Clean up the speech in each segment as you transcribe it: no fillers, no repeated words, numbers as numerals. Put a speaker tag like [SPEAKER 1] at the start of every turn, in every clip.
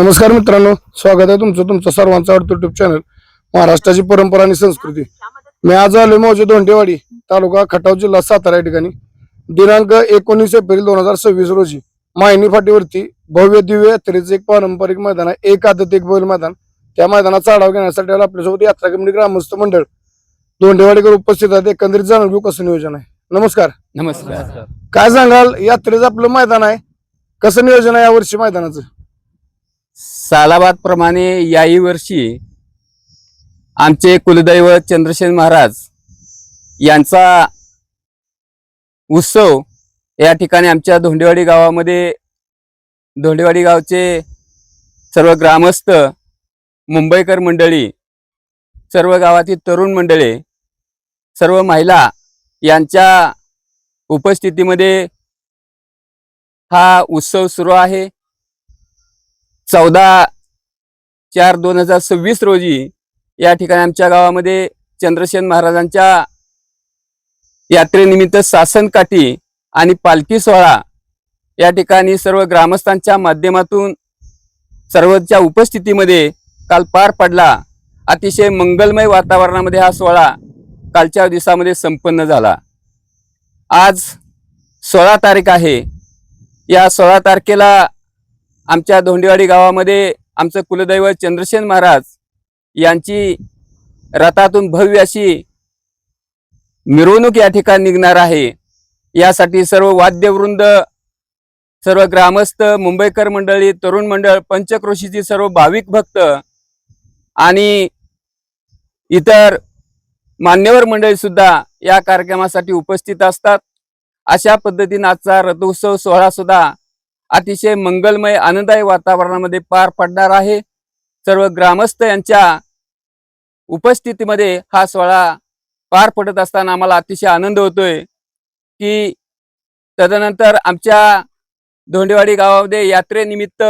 [SPEAKER 1] नमस्कार मित्रांनो, स्वागत आहे तुमचं सर्वांचं आवडतं युट्यूब चॅनल महाराष्ट्राची परंपरा आणि संस्कृती. मी आज आलो मौजे धोंडेवाडी, तालुका खटाव, जिल्हा सातारा या ठिकाणी. दिनांक 19 एप्रिल 2026 रोजी मायनी फाटीवरती भव्य दिव्य यात्रेचं एक पारंपरिक मैदान आहे. एक आदत एक बैल मैदान. त्या मैदानाचा आढावा घेण्यासाठी आपल्यासोबत यात्रा कमिटी ग्रामस्थ मंडळ धोंडेवाडीकर उपस्थित आहेत. एकंदरीत जाणून घेऊ कसं नियोजन आहे. नमस्कार.
[SPEAKER 2] नमस्कार.
[SPEAKER 1] काय सांगाल, यात्रेचं आपलं मैदान आहे, कसं नियोजन आहे यावर्षी मैदानाचं?
[SPEAKER 2] सालाबाद प्रमाणे याही वर्षी आमचे कुलदैवत चंद्रसेन महाराज यांचा उत्सव या ठिकाणी आमच्या धोंडेवाडी गावामध्ये, धोंडेवाडी गावचे सर्व ग्रामस्थ, मुंबईकर मंडळी, सर्व गावातील तरुण मंडळी, सर्व महिला यांच्या उपस्थितीमध्ये हा उत्सव सुरू आहे. 14/4/2026 रोजी या ठिकाणी आमच्या गावामध्ये चंद्रसेन महाराजांच्या यात्रेनिमित्त सासनकाठी आणि पालखी सोहळा या ठिकाणी सर्व ग्रामस्थांच्या माध्यमातून सर्वांच्या उपस्थितीमध्ये काल पार पडला. अतिशय मंगलमय वातावरणामध्ये हा सोहळा कालच्या दिवसामध्ये संपन्न झाला. आज 16 तारीख आहे. या 16 तारखेला आमच्या धोंडेवाडी गावामध्ये आमचं कुलदैवत चंद्रसेन महाराज यांची रथातून भव्य अशी मिरवणूक या ठिकाणी निघणार आहे. यासाठी सर्व वाद्यवृंद, सर्व ग्रामस्थ, मुंबईकर मंडळी, तरुण मंडळ, पंचक्रोशीची सर्व भाविक भक्त आणि इतर मान्यवर मंडळी सुद्धा या कार्यक्रमासाठी उपस्थित असतात. अशा पद्धतीने आजचा रथोत्सव सोहळा सुद्धा अतिशय मंगलमय आनंददायी वातावरणामध्ये पार पडणार आहे. सर्व ग्रामस्थ यांच्या उपस्थितीमध्ये हा सोहळा पार पडत असताना आम्हाला अतिशय आनंद होतोय की तदनंतर आमच्या धोंडेवाडी गावामध्ये यात्रेनिमित्त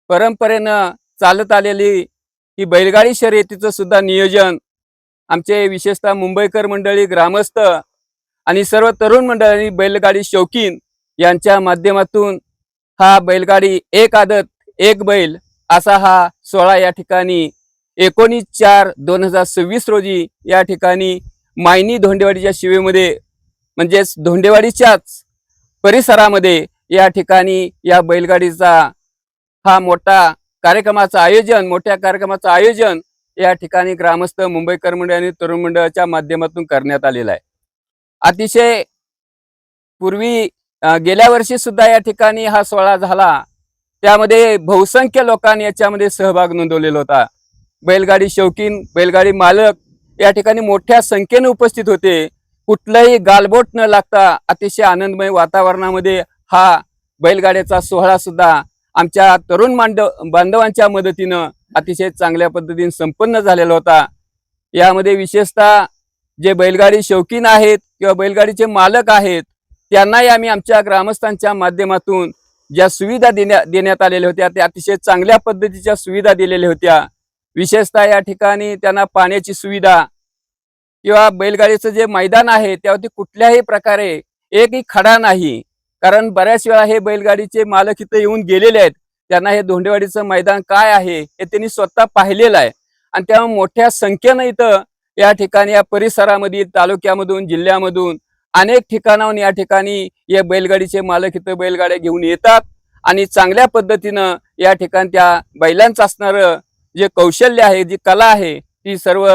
[SPEAKER 2] परंपरेनं चालत आलेली ही बैलगाडी शर्यतीचं सुद्धा नियोजन आमचे विशेषतः मुंबईकर मंडळी, ग्रामस्थ आणि सर्व तरुण मंडळी, बैलगाडी शौकीन यांच्या माध्यमातून हा बैलगाडी एक आदत एक बैल असा हा सोहळा या ठिकाणी 19/4/2026 रोजी या ठिकाणी मायनी धोंडेवाडीच्या शिवेमध्ये, म्हणजेच धोंडेवाडीच्याच परिसरामध्ये या ठिकाणी या बैलगाडीचा हा मोठ्या कार्यक्रमाचं आयोजन या ठिकाणी ग्रामस्थ, मुंबईकर मंडळ आणि तरुण मंडळाच्या माध्यमातून करण्यात आलेला आहे. अतिशय पूर्वी गेल्या वर्षी सुद्धा या ठिकाणी हा सोहळा झाला. त्यामध्ये बहुसंख्य लोकांनी याच्यामध्ये सहभाग नोंदवलेला होता. बैलगाडी शौकीन, बैलगाडी मालक या ठिकाणी मोठ्या संख्येने उपस्थित होते. कुठलंही गालबोट न लागता अतिशय आनंदमय वातावरणामध्ये हा बैलगाड्याचा सोहळा सुद्धा आमच्या तरुण बांधवांच्या मदतीनं अतिशय चांगल्या पद्धतीने संपन्न झालेला होता. यामध्ये विशेषतः जे बैलगाडी शौकीन आहेत किंवा बैलगाडीचे मालक आहेत त्यांनाही आम्ही आमच्या ग्रामस्थांच्या माध्यमातून ज्या सुविधा देण्यात आलेल्या होत्या त्या अतिशय चांगल्या पद्धतीच्या सुविधा दिलेल्या होत्या. विशेषतः या ठिकाणी त्यांना पाण्याची सुविधा किंवा बैलगाडीचं जे मैदान आहे त्यावरती कुठल्याही प्रकारे एकही खडा नाही. कारण बऱ्याच वेळा हे बैलगाडीचे मालक इथं येऊन गेलेले आहेत. त्यांना हे धोंडेवाडीचं मैदान काय आहे हे त्यांनी स्वतः पाहिलेलं आहे आणि त्यामुळे मोठ्या संख्येनं इथं या ठिकाणी या परिसरामध्ये, तालुक्यामधून, जिल्ह्यामधून अनेक ठिकाणाहून या ठिकाणी या बैलगाडीचे मालक इथं बैलगाड्या घेऊन येतात आणि चांगल्या पद्धतीनं या ठिकाणी त्या बैलांचं असणारं जे कौशल्य आहे, जी कला आहे ती सर्व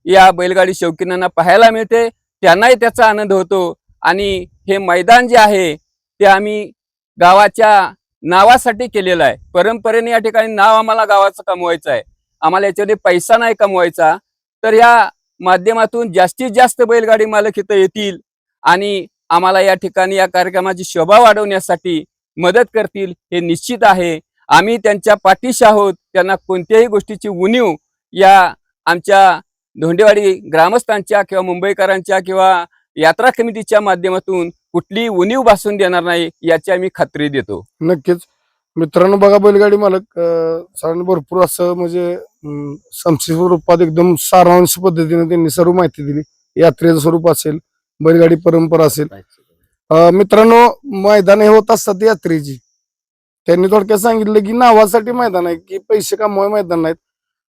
[SPEAKER 2] या बैलगाडी शौकीनांना पाहायला मिळते. त्यांनाही त्याचा आनंद होतो. आणि हे मैदान जे आहे ते आम्ही गावाच्या नावासाठी केलेलं आहे. परंपरेने या ठिकाणी नाव आम्हाला गावाचं कमवायचं आहे. आम्हाला याच्यामध्ये पैसा नाही कमवायचा. तर या माध्यमातून जास्तीत जास्त बैलगाडी मालक इथं येतील आणि आम्हाला या ठिकाणी या कार्यक्रमाची शोभा वाढवण्यासाठी मदत करतील हे निश्चित आहे. आम्ही त्यांच्या पाठीशी आहोत. त्यांना कोणत्याही गोष्टीची उणीव या आमच्या धोंडेवाडी ग्रामस्थांच्या किंवा मुंबईकरांच्या किंवा यात्रा कमिटीच्या माध्यमातून कुठलीही उणीव भासून देणार नाही याची आम्ही खात्री देतो.
[SPEAKER 1] नक्कीच मित्रांनो, बघा बैलगाडी मालक सरांनी भरपूर असं म्हणजे संक्षिप्त स्वरूपात एकदम सारांश पद्धतीने त्यांनी सर्व माहिती दिली. यात्रेचं स्वरूप असेल, बैलगाडी परंपरा असेल. मित्रांनो, मैदान हे होत असतात यात्रेची. त्यांनी थोडक्यात सांगितलं की नावासाठी मैदान आहे, की पैसे कमवाय मैदान नाहीत.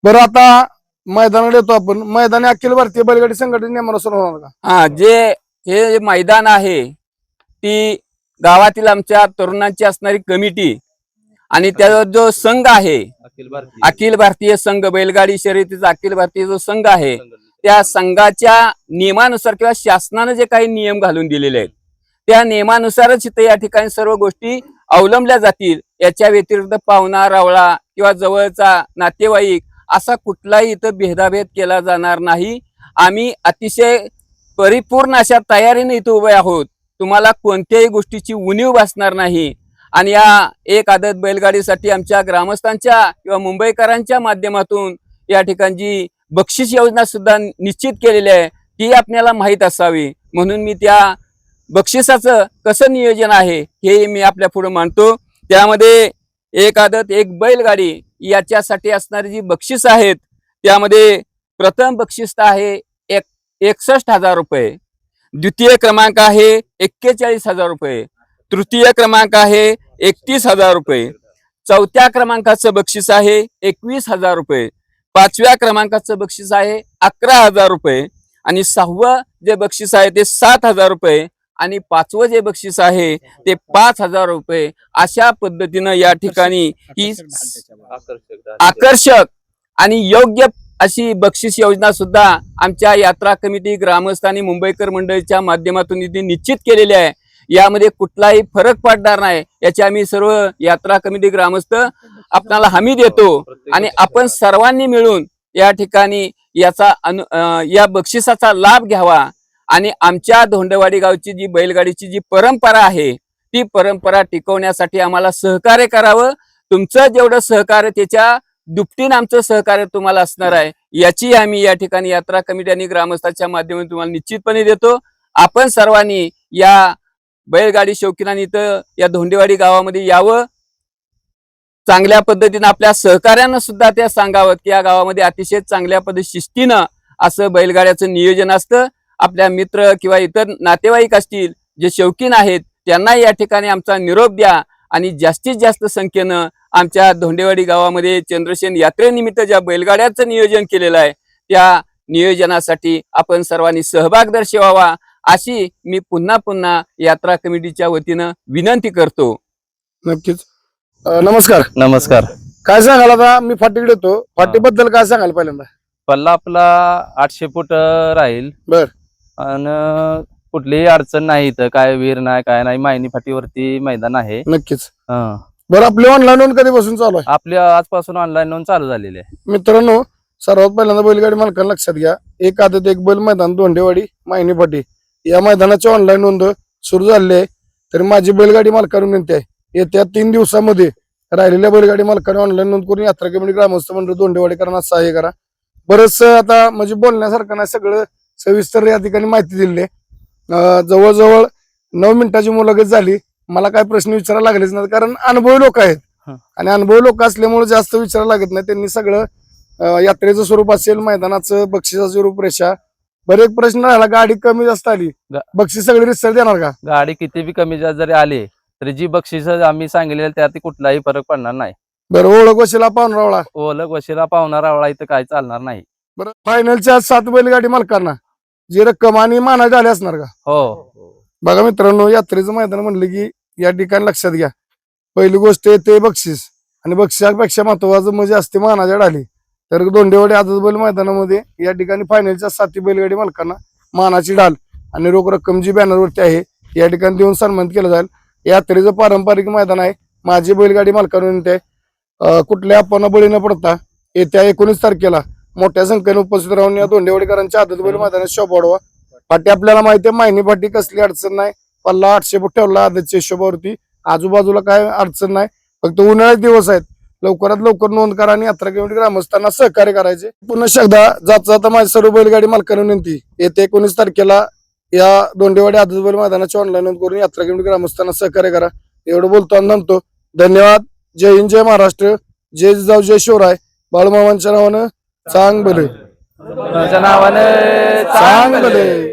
[SPEAKER 1] बरं, आता मैदानात येतो आपण. मैदान अखिल भारतीय बैलगाडी संघटने नियमानुसार होणार का?
[SPEAKER 2] हा, जे हे मैदान आहे ती गावातील आमच्या तरुणांची असणारी कमिटी आणि त्याचा जो संघ आहे अखिल भारतीय संघ बैलगाडी शर्यतीचा अखिल भारतीय जो संघ आहे त्या संघाच्या नियमानुसार किंवा शासनाने जे काही नियम घालून दिलेले आहेत त्या नियमानुसारच इथे या ठिकाणी सर्व गोष्टी अवलंबल्या जातील. याच्या व्यतिरिक्त पाहुणा रावळा किंवा जवळचा नातेवाईक असा कुठलाही इथं भेदाभेद केला जाणार नाही. आम्ही अतिशय परिपूर्ण अशा तयारीने इथे उभे आहोत. तुम्हाला कोणत्याही गोष्टीची उणीव भासणार नाही. आणि या एक आदत बैलगाडीसाठी आमच्या ग्रामस्थांच्या किंवा मुंबईकरांच्या माध्यमातून या ठिकाणची बक्षीस योजना सुद्धा निश्चित केलेली आहे, ती आपल्याला माहीत असावी. म्हणून मी त्या बक्षिसाचं कसं नियोजन आहे हे मी आपल्या पुढे मांडतो. त्यामध्ये एक आदत एक बैलगाडी याच्यासाठी असणारी जी बक्षीस आहेत त्यामध्ये प्रथम बक्षीस आहे 61,000 रुपये, द्वितीय क्रमांक आहे 41,000 रुपये, तृतीय क्रमांक आहे 31,000 रुपये, चौथ्या क्रमांकाचं बक्षीस आहे 21,000 रुपये, पाचव्या क्रमांकाचं बक्षीस आहे 11,000 रुपये आणि सहावं जे बक्षीस आहे ते 7,000 रुपये आणि पाचवं जे बक्षीस आहे ते 5,000 रुपये. अशा पद्धतीनं या ठिकाणी ही आकर्षक आणि योग्य अशी बक्षीस योजना सुद्धा आमच्या यात्रा कमिटी ग्रामस्थ आणि मुंबईकर मंडळीच्या माध्यमातून इथे निश्चित केलेली आहे. यामध्ये कुठलाही फरक पडणार नाही याची आम्ही सर्व यात्रा कमिटी ग्रामस्थ आपल्याला हमी देतो आणि आपण सर्वांनी मिळून या ठिकाणी या बक्षिसाचा लाभ घ्यावा आणि आमच्या धोंडेवाडी गावची जी बैलगाडीची जी परंपरा आहे ती परंपरा टिकवण्यासाठी आम्हाला सहकार्य करावं. तुमचं जेवढं सहकार्य त्याच्या दुपटीनं आमचं सहकार्य तुम्हाला असणार आहे याची आम्ही या ठिकाणी यात्रा कमिटी आणि ग्रामस्थांच्या माध्यमातून तुम्हाला निश्चितपणे देतो. आपण सर्वांनी या बैलगाडी शौकीनांनी इथं या धोंडेवाडी गावामध्ये यावं. चांगल्या पद्धतीनं आपल्या सहकार्यानं सुद्धा त्या सांगावं की या गावामध्ये अतिशय चांगल्या शिस्तीनं असं बैलगाड्याचं नियोजन असतं. आपल्या मित्र किंवा इतर नातेवाईक असतील जे शौकीन आहेत त्यांना या ठिकाणी आमचा निरोप द्या आणि जास्तीत जास्त संख्येनं आमच्या धोंडेवाडी गावामध्ये चंद्रसेन यात्रेनिमित्त ज्या बैलगाड्याचं नियोजन केलेलं आहे त्या नियोजनासाठी आपण सर्वांनी सहभाग दर्शवावा अशी मी पुन्हा पुन्हा यात्रा कमिटीच्या वतीनं विनंती करतो.
[SPEAKER 1] नक्कीच. नमस्कार.
[SPEAKER 3] नमस्कार.
[SPEAKER 1] काय सांगाल आता मी फाटीकडे येतो, फाटीबद्दल काय सांगाल पहिल्यांदा?
[SPEAKER 3] पल्ला आपला 800 फूट राहील.
[SPEAKER 1] बर.
[SPEAKER 3] आणि कुठलीही अडचण नाही, इथं काय वीर नाही काय नाही, मायनी फाटीवरती मैदान आहे.
[SPEAKER 1] नक्कीच. बरं, आपले ऑनलाईन नोंद कधीपासून चालू आहे?
[SPEAKER 3] आपल्या आजपासून ऑनलाईन नोंद चालू झालेली आहे.
[SPEAKER 1] मित्रांनो, सर्वात पहिल्यांदा बैलगाडी मालकांना लक्षात घ्या, एक आदत एक बैल मैदान धोंडेवाडी मायनी फाटी या मैदानाची ऑनलाईन नोंद सुरू झाली आहे. तर माझी बैलगाडी मालकांना विनंती आहे, येत्या 3 दिवसामध्ये राहिलेल्या बैलगाडी मालकांनी ऑनलाईन नोंद करून यात्रा कमिटी ग्रामस्थ मंडळ धोंडेवाडीकरांना सहाय्य करा. बरंच आता म्हणजे बोलण्यासारखं नाही, सगळं सविस्तर या ठिकाणी माहिती दिली आहे. जवळजवळ 9 मिनिटाची मुलाखत झाली. मला काय प्रश्न विचारायला लागलेच नाही, कारण अनुभवी लोक आहेत आणि अनुभवी लोक असल्यामुळे जास्त विचारायला लागत नाही. त्यांनी सगळं यात्रेचं स्वरूप असेल, मैदानाचं बक्षिसाची रूपरेषा, बरेच प्रश्न राहिला. गाडी कमी जास्त आली, बक्षीस सगळी रिसर देणार का?
[SPEAKER 3] गाडी किती बी कमी जास्त जरी आली तरी जी बक्षीस आम्ही सांगितलेलं त्यात कुठलाही फरक पडणार नाही.
[SPEAKER 1] बरं, ओळख वशिला पाहुणरावळा
[SPEAKER 3] ओळख वशिला पाहुणा रावळा इथं काय चालणार नाही.
[SPEAKER 1] बरं, फायनलच्या 7 बैलगाडी मालकांना जी रक्कम आणि मानाची आली असणार का?
[SPEAKER 3] हो.
[SPEAKER 1] बघा मित्रांनो, यात्रेचं मैदान म्हणलं की या ठिकाणी लक्षात घ्या, पहिली गोष्ट ते बक्षीस आणि बक्षिसापेक्षा महत्वाचं म्हणजे असते मानाच्या डाली. तर धोंडेवाडी आदत बैल मैदानामध्ये या ठिकाणी फायनलच्या 7 बैलगाडी मालकांना मानाची डाल आणि रोख रक्कम जी बॅनरवरती आहे या ठिकाणी देऊन सन्मानित केलं जाईल. यात्रेचं पारंपरिक मैदान आहे. माझी बैलगाडी मालकांना विनंती आहे, कुठल्या आपण बळी न पडता येत्या 19 तारखेला मोठ्या संख्येने उपस्थित राहून या धोंडेवाडीकरांच्या आदत बैल मैदानात शोभा वाढवा. फाटी आपल्याला माहिती आहे, मायनी फाटी कसली अडचण नाही. पल्ला 800 फूट ठेवला आदतच्या हिशोबावरती, आजूबाजूला काय अडचण नाही. फक्त उन्हाळ्याचे दिवस आहेत, लवकरात लवकर नोंद करा आणि यात्रा कमिटी ग्रामस्थांना सहकार्य करायचे. पुन्हा एकदा जाता माझी सर्व बैलगाडी मालकांना विनंती, येत्या 19 तारखेला या धोंडेवाडी आदत बैल मैदानाची ऑनलाईन नोंद करून यात्रा कमिटी ग्रामस्थांना सहकार्य करा. एवढं बोलतो आणि म्हणतो धन्यवाद. जय हिंद, जय महाराष्ट्र, जय जिजाऊ, जय शिवराय. बाळूमामांच्या नावानं चांग भले.
[SPEAKER 3] नावाने
[SPEAKER 1] चांग भले.